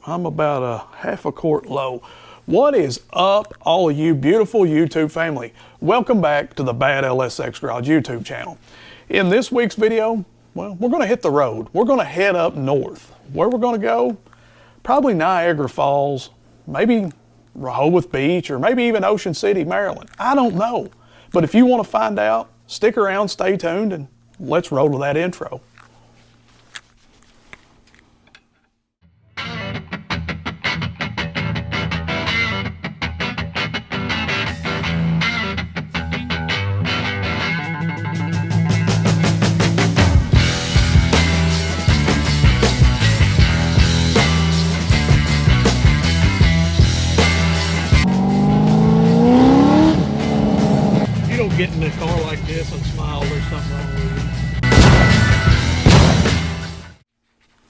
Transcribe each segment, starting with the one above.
I'm about a half a quart low. What is up, all of you beautiful YouTube family? Welcome back to the Bad LSX Garage YouTube channel. In this week's video, well, we're gonna hit the road. We're gonna head up north. Where we're gonna go? Probably Niagara Falls, maybe Rehoboth Beach, or maybe even Ocean City, Maryland. I don't know. But if you want to find out, stick around, stay tuned, and let's roll with that intro. Get in a car like this and smile, there's something wrong with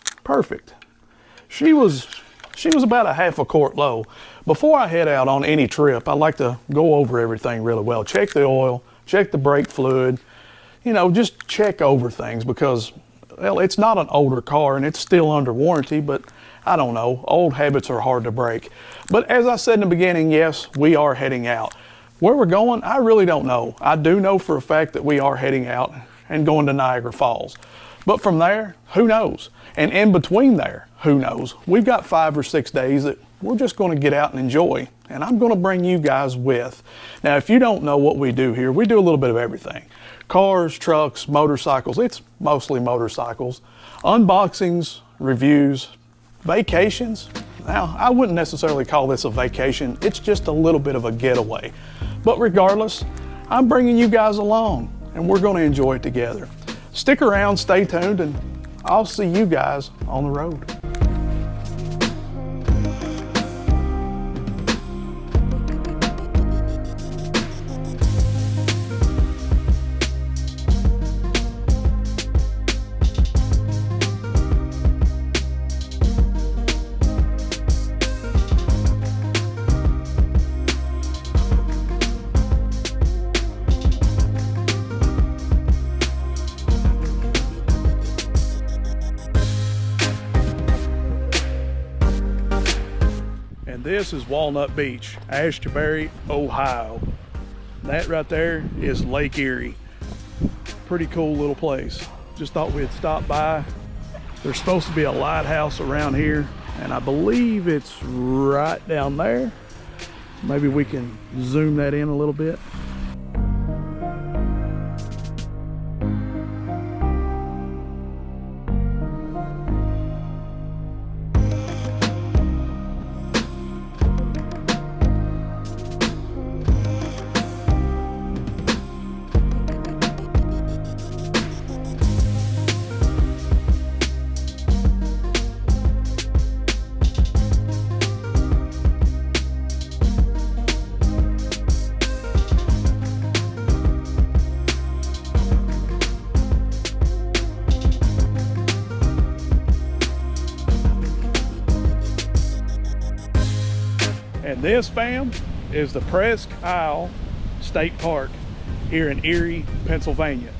you. Perfect. She was about a half a quart low. Before I head out on any trip, I like to go over everything really well. Check the oil, check the brake fluid, you know, just check over things because, well, it's not an older car and it's still under warranty, but I don't know, old habits are hard to break. But as I said in the beginning, yes, we are heading out. Where we're going, I really don't know. I do know for a fact that we are heading out and going to Niagara Falls. But from there, who knows? And in between there, who knows? We've got 5 or 6 days that we're just going to get out and enjoy. And I'm going to bring you guys with. Now, if you don't know what we do here, we do a little bit of everything. Cars, trucks, motorcycles. It's mostly motorcycles. Unboxings, reviews, vacations. Now, I wouldn't necessarily call this a vacation. It's just a little bit of a getaway. But regardless, I'm bringing you guys along and we're going to enjoy it together. Stick around, stay tuned, and I'll see you guys on the road. This is Walnut Beach, Ashtabula, Ohio. That right there is Lake Erie. Pretty cool little place. Just thought we'd stop by. There's supposed to be a lighthouse around here, and I believe it's right down there. Maybe we can zoom that in a little bit. And this, fam, is the Presque Isle State Park here in Erie, Pennsylvania.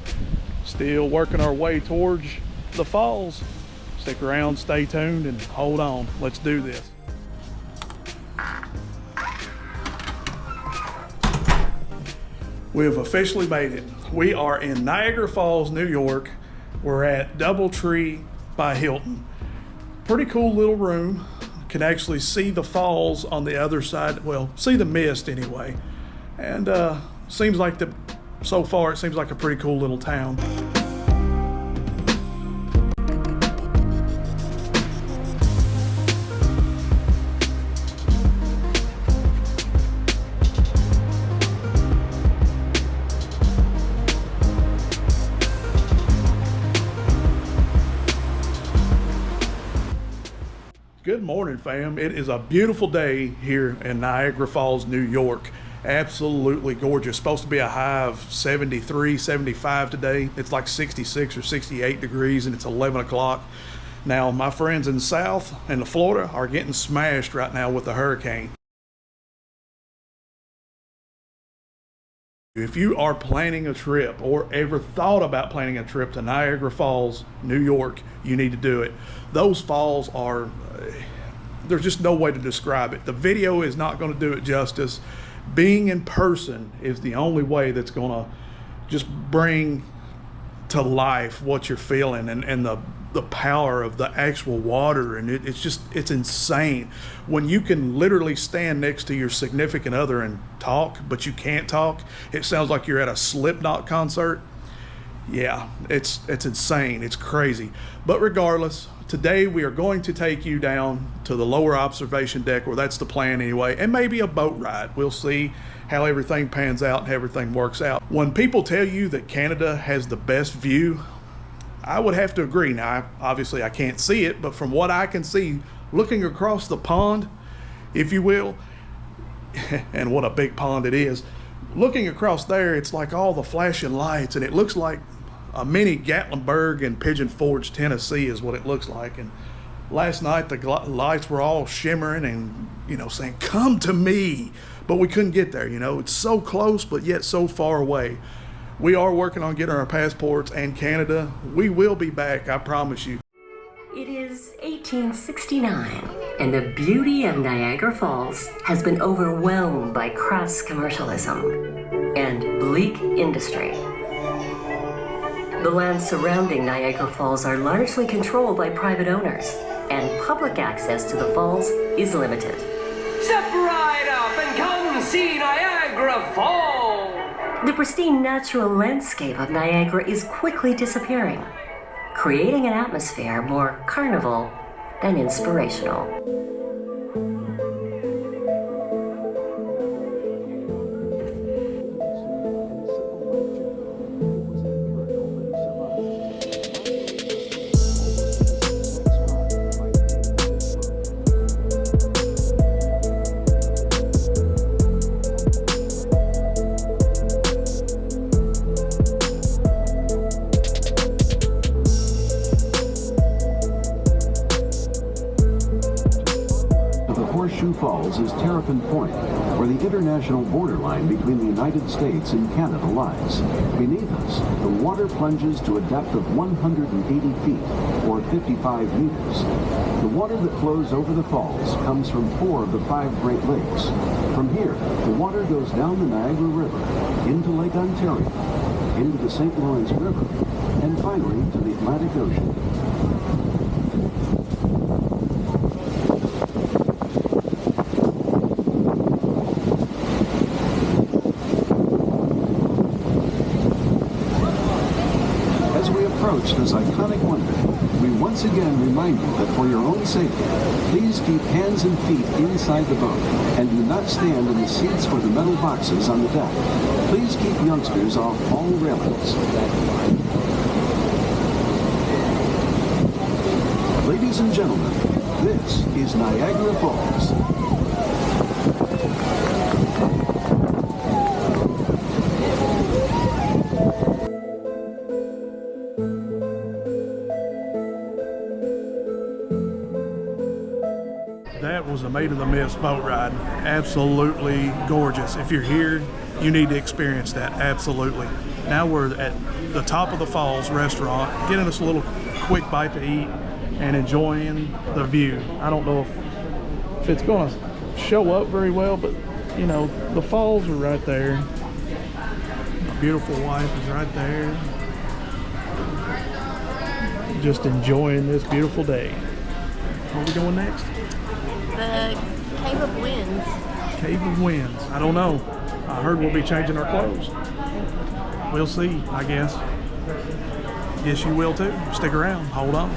Still working our way towards the falls. Stick around, stay tuned, and hold on. Let's do this. We have officially made it. We are in Niagara Falls, New York. We're at Doubletree by Hilton. Pretty cool little room. Can actually see the falls on the other side. Well, see the mist anyway. And seems like so far it seems like a pretty cool little town. Good morning, fam. It is a beautiful day here in Niagara Falls, New York. Absolutely gorgeous. Supposed to be a high of 73, 75 today. It's like 66 or 68 degrees and it's 11 o'clock. Now, my friends in the south and the Florida are getting smashed right now with the hurricane. If you are planning a trip or ever thought about planning a trip to Niagara Falls, New York, you need to do it. Those falls are, there's just no way to describe it. The video is not going to do it justice. Being in person is the only way that's going to just bring to life what you're feeling, and the power of the actual water. And it's insane when you can literally stand next to your significant other and talk, but you can't talk. It sounds like you're at a Slipknot concert. Yeah, it's insane. It's crazy. But regardless, today we are going to take you down to the lower observation deck, or that's the plan anyway, and maybe a boat ride. We'll see how everything pans out and everything works out. When people tell you that Canada has the best view, I would have to agree. Now, obviously I can't see it, but from what I can see, looking across the pond, if you will, and what a big pond it is, looking across there, it's like all the flashing lights, and it looks like a mini Gatlinburg in Pigeon Forge, Tennessee is what it looks like. And last night the lights were all shimmering and, you know, saying, come to me, but we couldn't get there. You know, it's so close, but yet so far away. We are working on getting our passports, and Canada, we will be back, I promise you. It is 1869, and the beauty of Niagara Falls has been overwhelmed by crass commercialism and bleak industry. The lands surrounding Niagara Falls are largely controlled by private owners, and public access to the falls is limited. Step right up and come see Niagara Falls! The pristine natural landscape of Niagara is quickly disappearing, creating an atmosphere more carnival than inspirational. Falls is Terrapin Point, where the international borderline between the United States and Canada lies. Beneath us, the water plunges to a depth of 180 feet, or 55 meters. The water that flows over the falls comes from 4 of the 5 Great Lakes. From here, the water goes down the Niagara River, into Lake Ontario, into the St. Lawrence River, and finally to the Atlantic Ocean. This iconic wonder, we once again remind you that for your own safety, please keep hands and feet inside the boat and do not stand in the seats or the metal boxes on the deck. Please keep youngsters off all railings. Ladies and gentlemen, this is Niagara Falls. That was a Maid of the Mist boat ride. Absolutely gorgeous. If you're here, you need to experience that. Absolutely. Now we're at the top of the falls restaurant, getting us a little quick bite to eat and enjoying the view. I don't know if it's going to show up very well, but you know, the falls are right there. My beautiful wife is right there. Just enjoying this beautiful day. Where are we going next? The Cave of Winds. Cave of Winds. I don't know. I heard we'll be changing our clothes. We'll see, I guess. Guess you will too. Stick around. Hold on.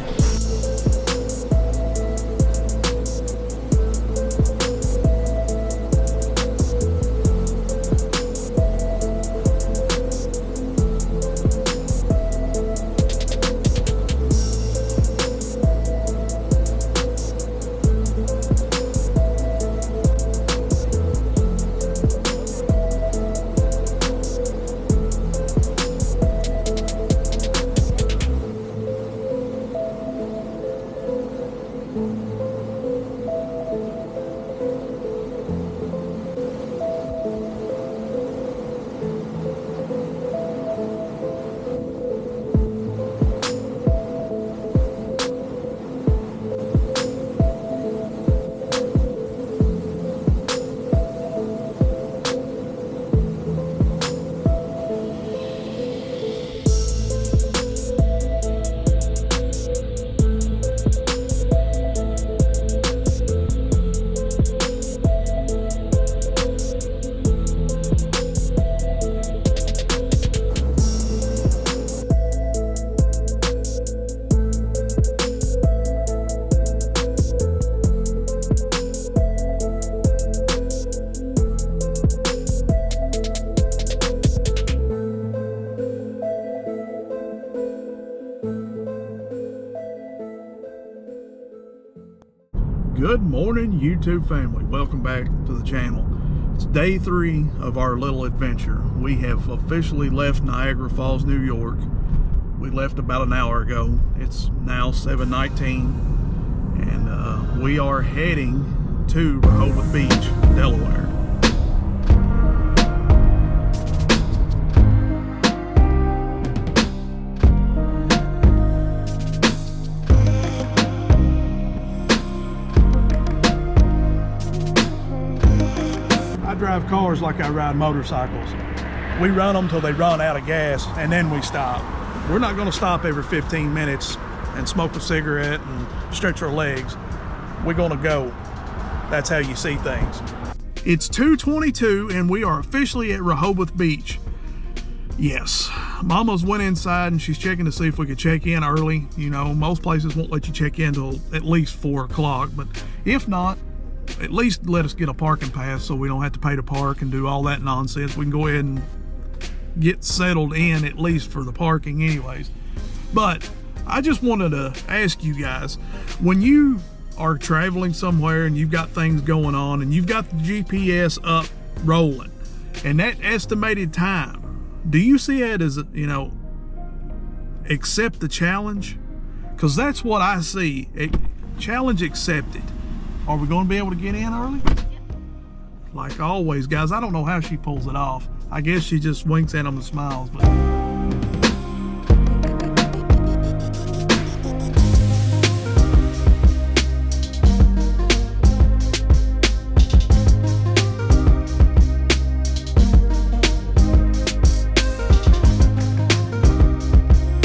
Good morning, YouTube family. Welcome back to the channel. It's day 3 of our little adventure. We have officially left Niagara Falls, New York. We left about an hour ago. It's now 7:19, and we are heading to Rehoboth Beach, Delaware. I drive cars like I ride motorcycles. We run them till they run out of gas, and then we stop. We're not going to stop every 15 minutes and smoke a cigarette and stretch our legs. We're going to go. That's how you see things. It's 2:22 and we are officially at Rehoboth Beach. Yes, Mama's went inside and she's checking to see if we could check in early. You know, most places won't let you check in till at least 4 o'clock, but if not, at least let us get a parking pass so we don't have to pay to park and do all that nonsense. We can go ahead and get settled in at least for the parking anyways. But I just wanted to ask you guys, when you are traveling somewhere and you've got things going on and you've got the GPS up rolling and that estimated time, do you see it as, you know, accept the challenge? Because that's what I see. Challenge accepted. Are we going to be able to get in early? Like always, guys, I don't know how she pulls it off. I guess she just winks at them and smiles, but...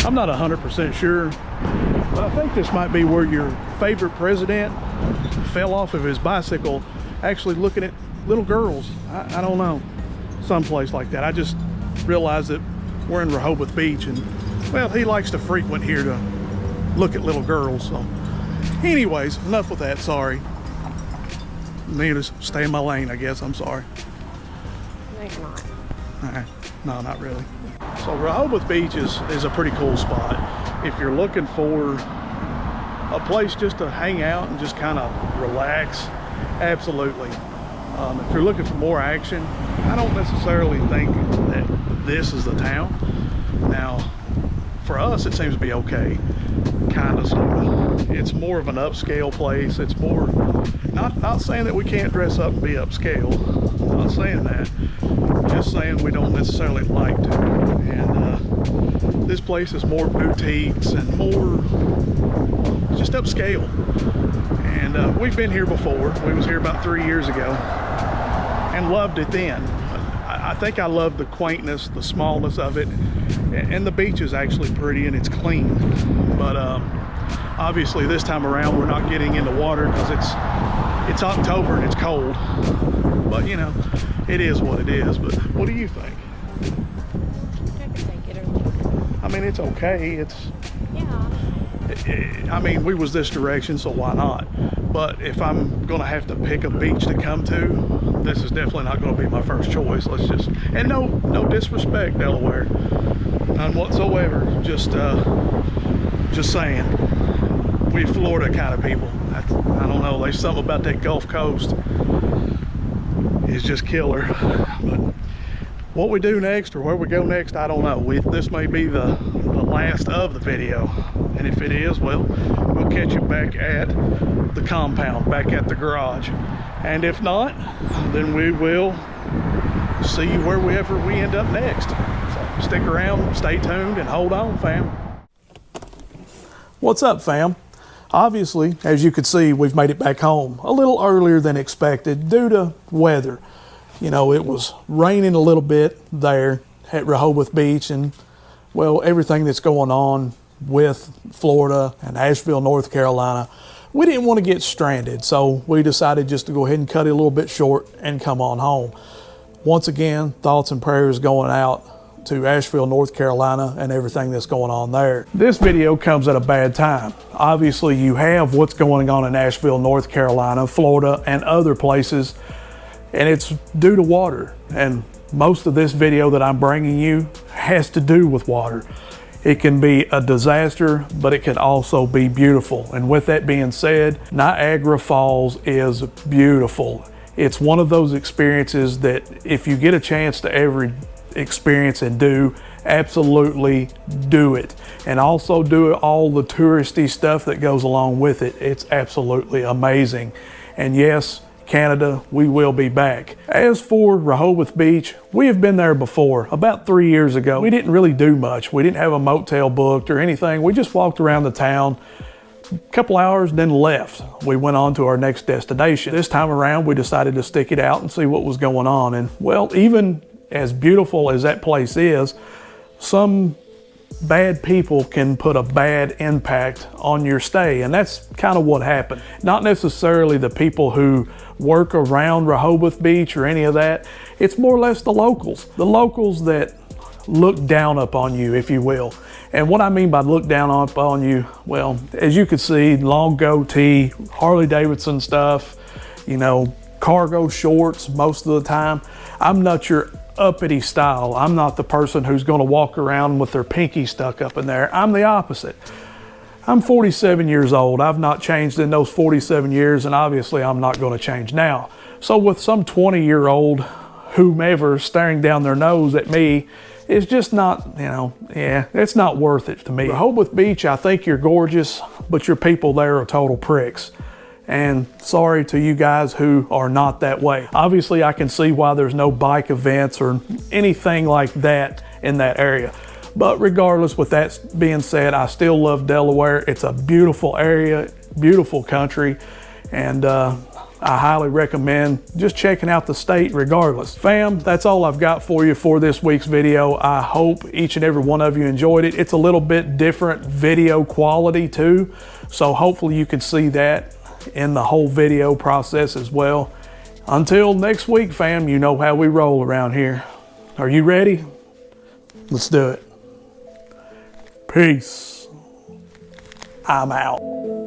I'm not 100% sure, but I think this might be where your favorite president fell off of his bicycle actually looking at little girls. I don't know, someplace like that. I just realized that we're in Rehoboth Beach and, well, he likes to frequent here to look at little girls. So anyways, enough with that. Sorry, need to stay in my lane, I guess. I'm sorry. No, you're not. No, not really. So Rehoboth Beach is a pretty cool spot if you're looking for a place just to hang out and just kind of relax. Absolutely. If you're looking for more action, I don't necessarily think that this is the town. Now, for us, it seems to be okay, kind of, sort of. It's more of an upscale place. It's more, not saying that we can't dress up and be upscale. I'm not saying that. Just saying we don't necessarily like to. And this place is more boutiques and more just upscale. And we've been here before. We was here about 3 years ago and loved it then. I think I love the quaintness, the smallness of it, and the beach is actually pretty and it's clean. But obviously this time around we're not getting into water because it's October and it's cold. But you know, it is what it is. But what do you think? I mean, it's okay. It's, Yeah. I mean, we was this direction, so why not? But if I'm gonna have to pick a beach to come to, this is definitely not gonna be my first choice. Let's just, and no disrespect, Delaware, none whatsoever. Just saying, we Florida kind of people. I don't know, there's something about that Gulf Coast. It's just killer. But what we do next or where we go next, I don't know. This may be the last of the video, and if it is, well, we'll catch you back at the compound, back at the garage. And if not, then we will see wherever we end up next. So stick around, stay tuned, and hold on, fam. What's up, fam? Obviously, as you can see, we've made it back home a little earlier than expected due to weather. You know, it was raining a little bit there at Rehoboth Beach, and, well, everything that's going on with Florida and Asheville, North Carolina, we didn't want to get stranded, so we decided just to go ahead and cut it a little bit short and come on home. Once again, thoughts and prayers going out to Asheville, North Carolina, and everything that's going on there. This video comes at a bad time. Obviously, you have what's going on in Asheville, North Carolina, Florida, and other places, and it's due to water. And most of this video that I'm bringing you has to do with water. It can be a disaster, but it can also be beautiful. And with that being said, Niagara Falls is beautiful. It's one of those experiences that if you get a chance to ever experience and do, absolutely do it. And also do all the touristy stuff that goes along with it. It's absolutely amazing. And yes, Canada, we will be back. As for Rehoboth Beach, we have been there before, about 3 years ago. We didn't really do much. We didn't have a motel booked or anything. We just walked around the town, a couple hours, then left. We went on to our next destination. This time around, we decided to stick it out and see what was going on. And well, even as beautiful as that place is, some bad people can put a bad impact on your stay, and that's kind of what happened. Not necessarily the people who work around Rehoboth Beach or any of that. It's more or less the locals that look down upon you, if you will. And what I mean by look down upon you, well, as you can see, long goatee, Harley Davidson stuff, you know, cargo shorts most of the time. I'm not your uppity style. I'm not the person who's going to walk around with their pinky stuck up in there. I'm the opposite. I'm 47 years old. I've not changed in those 47 years, and obviously I'm not going to change now. So with some 20-year-old whomever staring down their nose at me, it's just not, you know, yeah, it's not worth it to me. Rehoboth Beach, I think you're gorgeous, but your people there are total pricks. And sorry to you guys who are not that way. Obviously, I can see why there's no bike events or anything like that in that area. But regardless, with that being said, I still love Delaware. It's a beautiful area, beautiful country, and I highly recommend just checking out the state regardless. Fam, that's all I've got for you for this week's video. I hope each and every one of you enjoyed it. It's a little bit different video quality too, so hopefully you can see that in the whole video process as well. Until next week, fam, you know how we roll around here. Are you ready? Let's do it. Peace. I'm out.